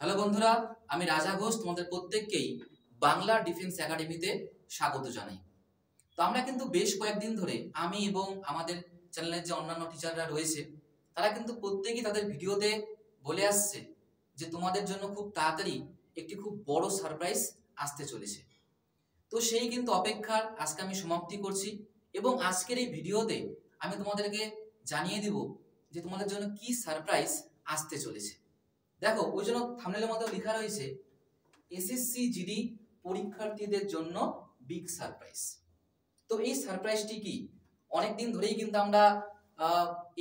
Hello বন্ধুরা, আমি রাজা ঘোষ তোমাদের প্রত্যেককেই বাংলা ডিফেন্স একাডেমিতে স্বাগত জানাই। তো আমরা কিন্তু বেশ কয়েকদিন ধরে আমি এবং আমাদের চ্যানেলের যে অন্যান্য টিচাররা রয়েছে তারা কিন্তু প্রত্যেকেই তাদের ভিডিওতে বলে আসছে যে তোমাদের জন্য খুব তাড়াতাড়ি একটি খুব বড় সারপ্রাইজ আসতে চলেছে। তো সেই কিন্তু অপেক্ষার আজকে আমি সমাপ্তি করছি এবং আজকের এই ভিডিওতে আমি তোমাদেরকে জানিয়ে দিব যে তোমাদের জন্য কি সারপ্রাইজ আসতে চলেছে। দেখো, ওই জন্য থাম্বনেলের মধ্যে লেখা রয়েছে এসএসসি জিডি পরীক্ষার্থীদের জন্য বিগ সারপ্রাইজ। তো এই সারপ্রাইজটি কি? অনেকদিন ধরেই কিন্তু আমরা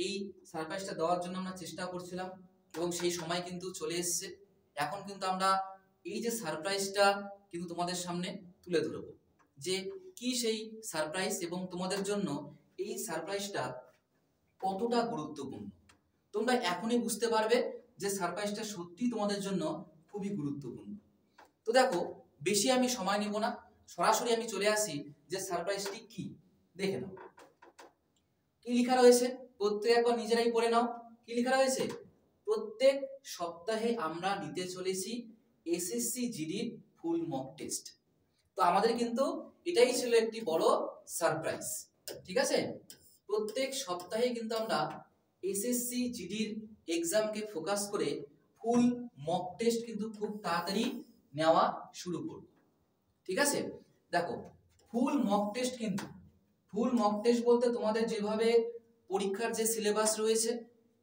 এই সারপ্রাইজটা দেওয়ার জন্য আমরা চেষ্টা করছিলাম এবং সেই সময় কিন্তু চলে এসেছে। এখন কিন্তু আমরা এই যে সারপ্রাইজটা কিন্তু তোমাদের সামনে তুলে ধরবো যে কি সেই সারপ্রাইজ এবং তোমাদের জন্য এই সারপ্রাইজটা কতটা গুরুত্বপূর্ণ। তোমরা এখনই বুঝতে পারবে যে সারপ্রাইজটা সত্যি তোমাদের জন্য খুবই গুরুত্বপূর্ণ। তো দেখো, বেশি আমি সময় নিব না, সরাসরি আমি চলে আসি যে সারপ্রাইজটি কি। দেখে নাও কি লেখা রয়েছে, প্রত্যেক একবার নিজেরাই পড়ে নাও। কি লেখা রয়েছে? প্রত্যেক সপ্তাহে আমরা নিতে চলেছি এসএসসি জিডির ফুল মক টেস্ট। তো আমাদের কিন্তু এটাই ছিল একটি বড় সারপ্রাইজ। ঠিক আছে, প্রত্যেক সপ্তাহে কিন্তু আমরা এসএসসি জিডির এক্সামকে ফোকাস করে ফুল মক টেস্ট কিন্তু খুব তাড়াতাড়ি নেওয়া শুরু করব। ঠিক আছে, দেখো ফুল মক টেস্ট কিন্তু ফুল মক টেস্ট বলতে তোমাদের যেভাবে পরীক্ষার যে সিলেবাস রয়েছে,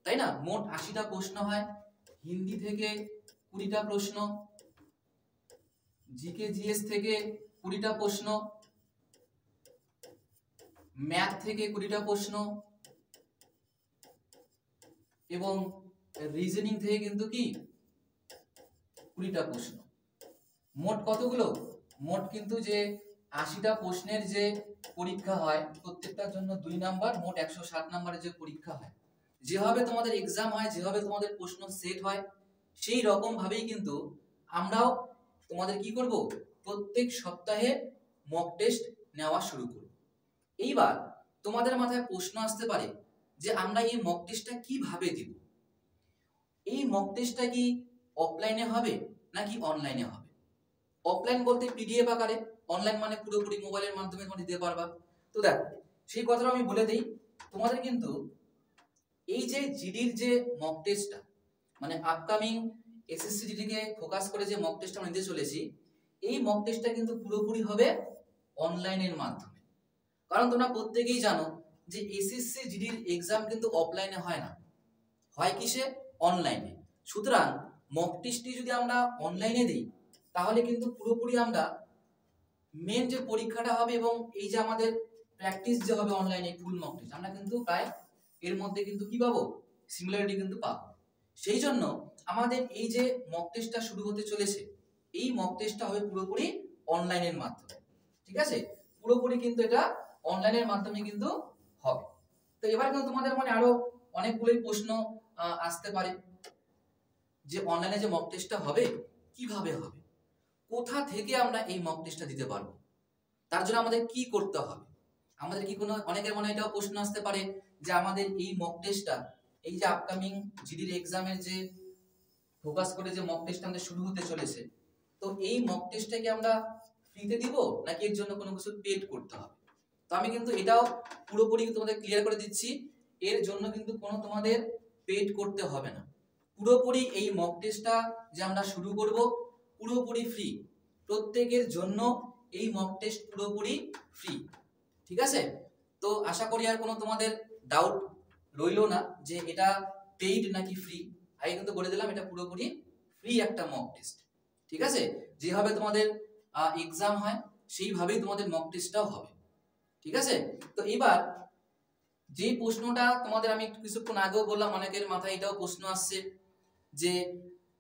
তাই না, মোট 80টা প্রশ্ন হয়, হিন্দি থেকে 20টা প্রশ্ন, জিকে জিএস থেকে 20টা প্রশ্ন, ম্যাথ থেকে 20টা প্রশ্ন এবং রিজনিং থেকে কিন্তু কি 20টা প্রশ্ন। মোট কতগুলো? মোট কিন্তু যে 80টা প্রশ্নের যে পরীক্ষা হয় প্রত্যেকটার জন্য 2 নাম্বার, মোট 160 নাম্বারের যে পরীক্ষা হয়, যেভাবে তোমাদের এক্সাম হয়, যেভাবে তোমাদের প্রশ্ন সেট হয়, সেই রকম ভাবেই কিন্তু আমরাও তোমাদের কি করব, প্রত্যেক সপ্তাহে মক টেস্ট নেওয়া শুরু করব। এইবার তোমাদের মাথায় প্রশ্ন আসতে পারে যে আমরা এই মক টেস্টটা কিভাবে দিব। এই মক টেস্টটা কি অফলাইনে হবে নাকি অনলাইনে হবে? অফলাইন বলতে পিডিএফ আকারে, অনলাইন মানে পুরোপুরি মোবাইলের মাধ্যমে তোমরা দিতে পারবা। তো দেখো, সেই কথাটা আমি বলে দিই, তোমাদের কিন্তু এই যে জিডির যে মক টেস্টটা, মানে আপকামিং এসএসসি জিডিকে ফোকাস করে যে মক টেস্টটা আমরা নিতে চলেছি, এই মক টেস্টটা কিন্তু পুরোপুরি হবে অনলাইনের মাধ্যমে। কারণ তোমরা প্রত্যেকেই জানো যে এসএসসি জিডির এক্সাম কিন্তু অফলাইনে হয় না, হয় কিসে? অনলাইনে। সুতরাং মক টেস্টটি যদি আমরা অনলাইনে দিই তাহলে কিন্তু পুরোপুরি আমরা মেন যে পরীক্ষাটা হবে এবং এই যে আমাদের প্র্যাকটিস যে হবে অনলাইনে ফুল মক টেস্ট, আমরা কিন্তু প্রায় এর মধ্যে কিন্তু কি পাবো, সিমিলারিটি কিন্তু পাবো। সেই জন্য আমাদের এই যে মক টেস্টটা শুরু হতে চলেছে, এই মক টেস্টটা হবে পুরোপুরি অনলাইনের মাধ্যমে। ঠিক আছে, পুরোপুরি কিন্তু এটা অনলাইনের মাধ্যমে কিন্তু হবে। তো এবার কিন্তু তোমাদের মনে আরো অনেকগুলোই প্রশ্ন আসতে পারে যে অনলাইনে যে মক টেস্টটা হবে কিভাবে হবে, কোথা থেকে আমরা এই মক টেস্টটা দিতে পারবো, তার জন্য আমাদের কি করতে হবে। আমাদের কি কোনো, অনেকের মনে এটাও প্রশ্ন আসতে পারে যে আমাদের এই মক টেস্টটা, এই যে আপকামিং জিডির এক্সামের যে ফোকাস করে যে মক টেস্ট আমাদের শুরু হতে চলেছে, তো এই মক টেস্টটাকে আমরা ফ্রিতে দিব নাকি এর জন্য কোনো কিছু পেড করতে হবে? তো আমি কিন্তু এটাও পুরোপুরি তোমাদের ক্লিয়ার করে দিচ্ছি, এর জন্য কিন্তু কোনো তোমাদের পেড করতে হবে না। পুরোপুরি এই মক টেস্টটা যে আমরা শুরু করব পুরোপুরি ফ্রি, প্রত্যেকের জন্য এই মক টেস্ট পুরোপুরি ফ্রি। ঠিক আছে, তো আশা করি আর কোনো তোমাদের ডাউট রইলো না যে এটা পেইড নাকি ফ্রি। আগে কিন্তু বলে দিলাম এটা পুরোপুরি ফ্রি একটা মক টেস্ট। ঠিক আছে, যেভাবে তোমাদের এক্সাম হয় সেইভাবেই তোমাদের মক টেস্টটাও হবে। ঠিক আছে, তো এবার যে প্রশ্নটা তোমাদের আমি কিছুক্ষণ আগেও বললাম, অনেকের মাথায় এটাও প্রশ্ন আসছে যে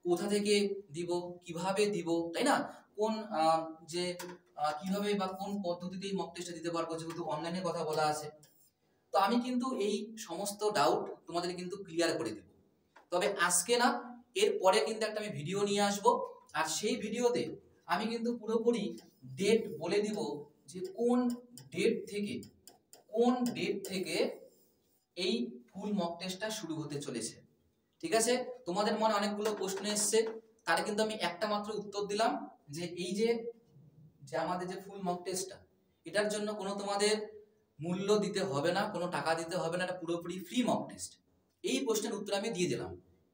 কোথা থেকে দিব, কিভাবে দিব, তাই না, কোন যে কিভাবে বা কোন পদ্ধতিতে এই মক টেস্টটা দিতে পারবো, যেহেতু অনলাইনে কথা বলা আছে। তো আমি কিন্তু এই সমস্ত ডাউট তোমাদের কিন্তু ক্লিয়ার করে দেব, তবে আজকে না, এর পরে কিন্তু একটা আমি ভিডিও নিয়ে আসব, আর সেই ভিডিওতে আমি কিন্তু পুরোপুরি ডেট বলে দিব যে কোন ডেট থেকে এই ফুল মক টেস্টটা শুরু হতে চলেছে। ঠিক আছে, তোমাদের মনে অনেকগুলো প্রশ্ন এসছে, তাহলে কিন্তু আমি একটা মাত্র উত্তর দিলাম যে এই যে আমাদের যে ফুল মক টেস্টটা, এটার জন্য কোনো তোমাদের মূল্য দিতে হবে না, কোনো টাকা দিতে হবে না, এটা পুরোপুরি ফ্রি মক টেস্ট। এই প্রশ্নের উত্তর আমি দিয়ে দিলাম।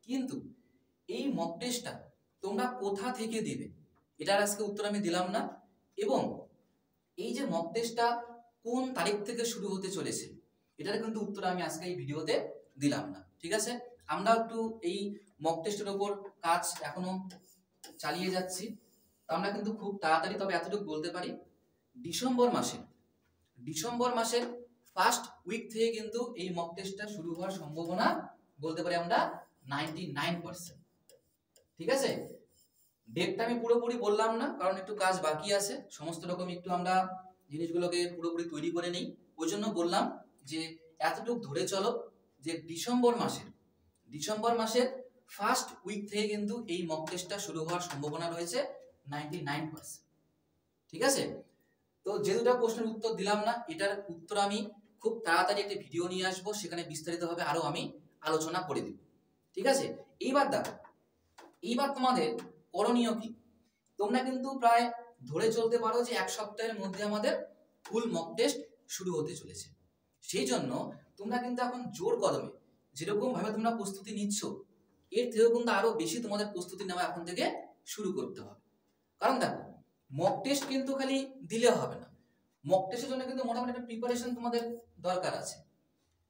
কিন্তু এই মক টেস্টটা তোমরা কোথা থেকে দেবে, এটার আজকে উত্তর আমি দিলাম না। এবং এই যে মক টেস্টটা কোন তারিখ থেকে শুরু হতে চলেছে, এটার কিন্তু উত্তর আমি আজকে এই ভিডিওতে দিলাম না। ঠিক আছে, আমরা একটু এই মক টেস্টের উপর কাজ এখনো চালিয়ে যাচ্ছি। আমরা কিন্তু খুব তাড়াতাড়ি, তবে এতটুকু বলতে পারি, ডিসেম্বর মাসের ফার্স্ট উইক থেকে কিন্তু এই মক টেস্টটা শুরু হওয়ার সম্ভাবনা বলতে পারি আমরা 99%। ঠিক আছে, ডেটটা আমি পুরোপুরি বললাম না, কারণ একটু কাজ বাকি আছে, সমস্ত রকম একটু আমরা জিনিসগুলোকে পুরোপুরি তৈরি করে নেই। ওই জন্য বললাম যে এতটুকু ধরে চলো যে ডিসেম্বর মাসের ফার্স্ট উইক থেকে কিন্তু এই মক টেস্টটা শুরু হওয়ার সম্ভাবনা রয়েছে 99%। ঠিক আছে, তো যে দুটো প্রশ্নের উত্তর দিলাম না, এটার উত্তর আমি খুব তাড়াতাড়ি একটা ভিডিও নিয়ে আসবো, সেখানে বিস্তারিতভাবে আরো আমি আলোচনা করে দেব। ঠিক আছে, এইবার তোমাদের করণীয় কি? তোমরা কিন্তু প্রায় ধরে চলতে পারো যে এক সপ্তাহের মধ্যে আমাদের ফুল মক টেস্ট শুরু হতে চলেছে। সেই জন্য তোমরা কিন্তু এখন জোর কদমে যেরকম ভাবে তোমরা প্রস্তুতি নিচ্ছ, এর থেকেও কিন্তু আরো বেশি তোমাদের প্রস্তুতি নেওয়া এখন থেকে শুরু করতে হবে। কারণ দেখো, মক টেস্ট কিন্তু খালি দিলে হবে না, মক টেস্টের জন্য কিন্তু মোটামুটি একটা প্রিপারেশন তোমাদের দরকার আছে,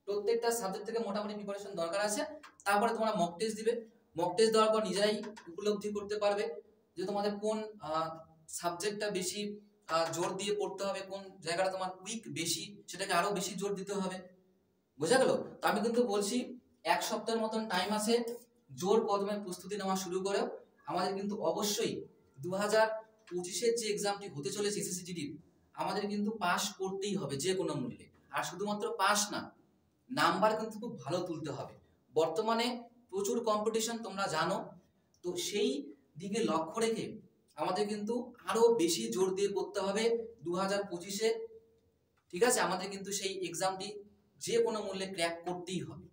প্রত্যেকটা সাবজেক্ট থেকে মোটামুটি প্রিপারেশন দরকার আছে। তারপরে তোমরা মক টেস্ট দিবে, মক টেস্ট দেওয়ার পর নিজেরাই উপলব্ধি করতে পারবে যে তোমাদের কোন সাবজেক্টটা বেশি জোর দিয়ে পড়তে হবে, কোন জায়গাটা তোমার উইক বেশি, সেটাকে আরো বেশি জোর দিতে হবে। বোঝা গেল? তো আমি কিন্তু বলছি এক সপ্তাহের মতন টাইম আছে, জোর কদমে প্রস্তুতি নেওয়া শুরু করে। আমাদের কিন্তু অবশ্যই 2025-এর যে এক্সামটি হতে চলেছে এসএসসি জিডির, আমাদের কিন্তু পাস করতেই হবে যে কোনো মূল্যে। আর শুধুমাত্র পাস না, নাম্বার কিন্তু খুব ভালো তুলতে হবে। বর্তমানে প্রচুর কম্পিটিশন তোমরা জানো, তো সেই দিকে লক্ষ্য রেখে আমাদের কিন্তু আরো বেশি জোর দিয়ে পড়তে হবে 2025-এ। ঠিক আছে, আমাদের কিন্তু সেই এক্সামটি যে কোনো মূল্যে ক্র্যাক করতেই হবে।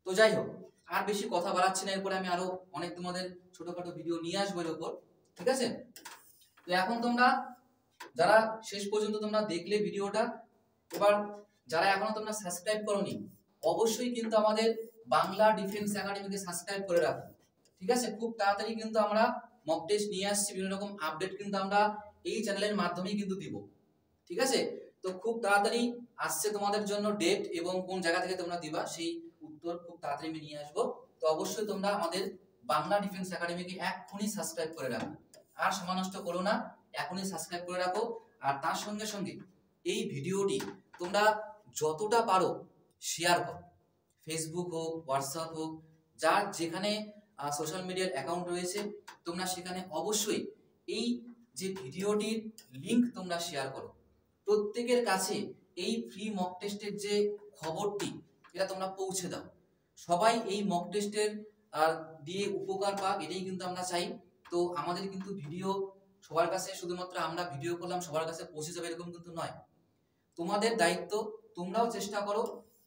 তো যাই হোক, আর বেশি কথা বাড়াচ্ছি না, এরপরে আমি আরো অনেক তোমাদের ছোটখাটো ভিডিও নিয়ে আসবো এর উপর। ঠিক আছে, তো এখন তোমরা যারা শেষ পর্যন্ত তোমরা দেখলে ভিডিওটা, এবার যারা এখনো তোমরা সাবস্ক্রাইব করোনি, অবশ্যই কিন্তু আমাদের বাংলা ডিফেন্স একাডেমিকে সাবস্ক্রাইব করে রাখো। ঠিক আছে, খুব তাড়াতাড়ি কিন্তু আমরা মক টেস্ট নিয়ে আসছি, বিভিন্ন রকম আপডেট কিন্তু আমরা এই চ্যানেলের মাধ্যমেই কিন্তু দিব। ঠিক আছে, তো খুব তাড়াতাড়ি আসছে তোমাদের জন্য ডেট, এবং কোন জায়গা থেকে তোমরা দিবা সেই উত্তর খুব তাড়াতাড়ি আমি নিয়ে আসবো। তো অবশ্যই তোমরা আমাদের বাংলা ডিফেন্স একাডেমিকে এখনই সাবস্ক্রাইব করে রাখো, আর সময় নষ্ট করো না, এখনই সাবস্ক্রাইব করে রাখো। আর তার সঙ্গে সঙ্গে এই ভিডিওটি তোমরা যতটা পারো শেয়ার করো, ফেসবুক হোক, হোয়াটসঅ্যাপ হোক, যার যেখানে সোশ্যাল মিডিয়ার অ্যাকাউন্ট রয়েছে, তোমরা সেখানে অবশ্যই এই যে ভিডিওটির লিংক তোমরা শেয়ার করো। প্রত্যেকের কাছে এই ফ্রি মক টেস্টের যে খবরটি, এটা তোমরা পৌঁছে দাও। সবাই এই মক টেস্টের দিয়ে উপকার পাক, এটাই কিন্তু আমরা চাই। তো আমাদের কিন্তু ভিডিও সবার কাছে, শুধুমাত্র আমরা ভিডিও করলাম সবার কাছে পৌঁছে যাবে এরকম কিন্তু নয়। তোমাদের দায়িত্ব, তোমরাও চেষ্টা করো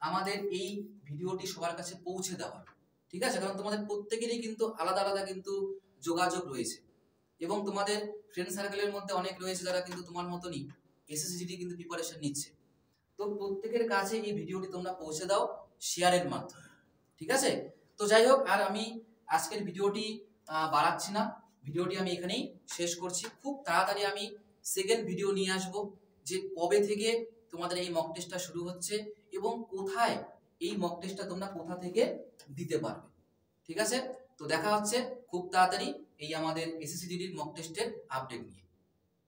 আমাদের এই ভিডিওটি সবার কাছে পৌঁছে দেওয়ার। ঠিক আছে, কারণ তোমাদের প্রত্যেকেরই কিন্তু আলাদা আলাদা কিন্তু যোগাযোগ রয়েছে, এবং তোমাদের ফ্রেন্ড সার্কেলের মধ্যে অনেক রয়েছে যারা কিন্তু তোমার মতনই এসএসসি জিডি কিন্তু প্রিপারেশন নিচ্ছে। তো প্রত্যেকের কাছে এই ভিডিওটি তোমরা পৌঁছে দাও শেয়ারের মাধ্যমে। ঠিক আছে, তো যাই হোক, আর আমি আজকের ভিডিওটি বাড়াচ্ছি না, ভিডিওটি আমি এখানেই শেষ করছি। খুব তাড়াতাড়ি আমি সেকেন্ড ভিডিও নিয়ে আসব, যে কবে থেকে তোমাদের এই মক টেস্টটা শুরু হচ্ছে এবং কোথায় এই মক টেস্টটা তোমরা কোথা থেকে দিতে পারবে। ঠিক আছে, তো দেখা হচ্ছে খুব তাড়াতাড়ি এই আমাদের এসএসসি জিডির মক টেস্টের আপডেট নিয়ে।